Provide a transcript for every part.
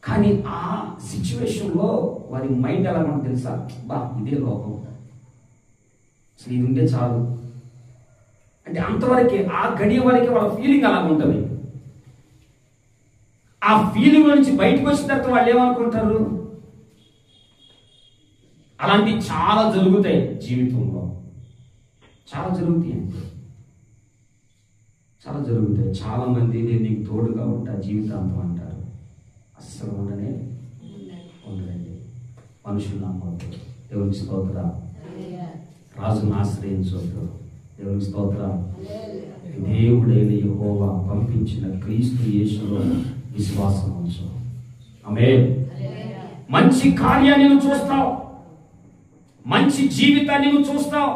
కానీ ఆ సిచ్యువేషన్లో వారి మైండ్ ఎలా మనకు తెలుసా, బా ఇదే లోకం, అసలు ఇది ఉంటే చాలు అంటే అంతవరకే, ఆ గడియ వరకే వాళ్ళ ఫీలింగ్ అలా ఉంటుంది. ఆ ఫీలింగ్ నుంచి బయటకు వచ్చిన తర్వాత వాళ్ళు ఏమనుకుంటారు, అలాంటివి చాలా జరుగుతాయి జీవితంలో, చాలా జరుగుతాయి, చాలా జరుగుతాయి. చాలా మంది నేను నీకు తోడుగా ఉంటా జీవితాంతం అంటారు, అస్సలు ఉండనే ఉండదండి. మనుషులు నమ్మవద్దు, దేవునికి స్తోత్ర. రాజును ఆశ్రయించవద్దు, దేవునికి స్తోత్ర. దేవుడైన యెహోవా పంపించిన క్రీస్తు యేసులో విశ్వాసం ఉంచు. ఆమేన్. మంచి కార్యాన్ని నువ్వు చూస్తావు, మంచి జీవితాన్ని నువ్వు చూస్తావు.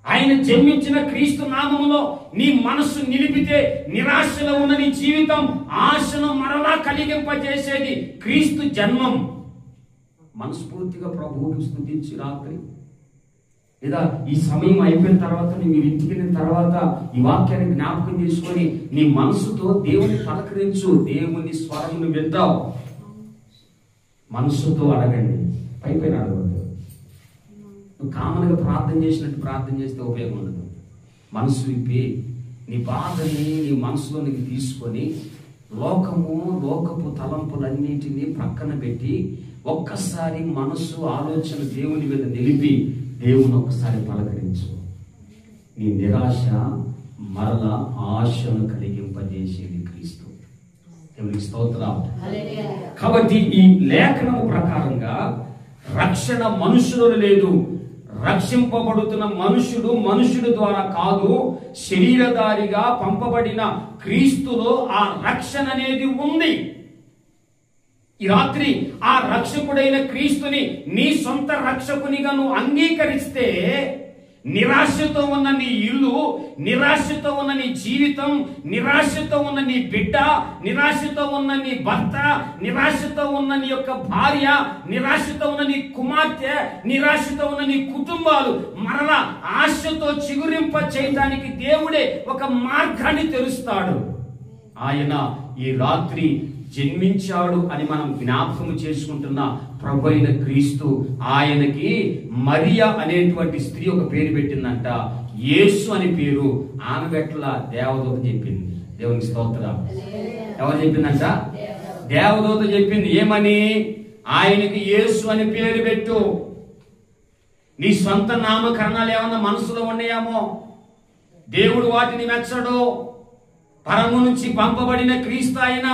ఆయన జన్మించిన క్రీస్తు నామములో నీ మనస్సు నిలిపితే నిరాశలో ఉన్న నీ జీవితం ఆశను మరలా కలిగింపజేసేది క్రీస్తు జన్మం. మనస్ఫూర్తిగా ప్రభువుని స్తుతించి రాత్రి లేదా ఈ సమయం అయిపోయిన తర్వాత మీరు ఇంటికి వెళ్ళిన తర్వాత ఈ వాక్యాన్ని జ్ఞాపకం చేసుకొని నీ మనసుతో దేవుని పలకరించు. దేవుని స్వరమును వింటావు, మనసుతో అడగండి, పైపైన అడగద్దు. నువ్వు కామన్గా ప్రార్థన చేసినట్టు ప్రార్థన చేస్తే ఉపయోగం ఉండదు. మనసు విప్పి నీ బాధని నీ మనసులోనికి తీసుకొని లోకపు తలంపులన్నిటినీ ప్రక్కన పెట్టి ఒక్కసారి మనసు ఆలోచన దేవుని మీద నిలిపి దేవుని ఒక్కసారి పలకరించు. నీ నిరాశ మరలా ఆశను కలిగింపజేసేది క్రీస్తు. దేవునికి స్తోత్రం. కాబట్టి ఈ లేఖనము ప్రకారంగా రక్షణ మనుషులు లేదు, రక్షింపబడుతున్న మనుషుడు ద్వారా కాదు, శరీరధారిగా పంపబడిన క్రీస్తులో ఆ రక్షణ అనేది ఉంది. ఈ రాత్రి ఆ రక్షకుడైన క్రీస్తుని నీ సొంత రక్షకునిగా నువ్వు అంగీకరిస్తే నిరాశతో ఉన్న నీ ఇల్లు, నిరాశతో ఉన్న నీ జీవితం, నిరాశతో ఉన్న నీ బిడ్డ, నిరాశతో ఉన్న నీ భర్త, నిరాశతో ఉన్న నీ యొక్క భార్య, నిరాశతో ఉన్న నీ కుమార్తె, నిరాశతో ఉన్న నీ కుటుంబాలు మరలా ఆశతో చిగురింప చేయడానికి దేవుడే ఒక మార్గాన్ని తెరుస్తాడు. ఆయన ఈ రాత్రి జన్మించాడు అని మనం జ్ఞాపకం చేసుకుంటున్న ప్రభు అయిన క్రీస్తు, ఆయనకి మరియా అనేటువంటి స్త్రీ ఒక పేరు పెట్టిందంట, యేసు అని పేరు. ఆమె గట్ల దేవదూత చెప్పింది. దేవునికి స్తోత్రం. ఎవరు చెప్పిందంట? దేవదూత చెప్పింది. ఏమని? ఆయనకి యేసు అని పేరు పెట్టు. నీ సొంత నామకరణాలు ఏమన్నా మనసులో ఉన్నాయేమో, దేవుడు వాటిని మెచ్చడు. పరము నుంచి పంపబడిన క్రీస్తు ఆయన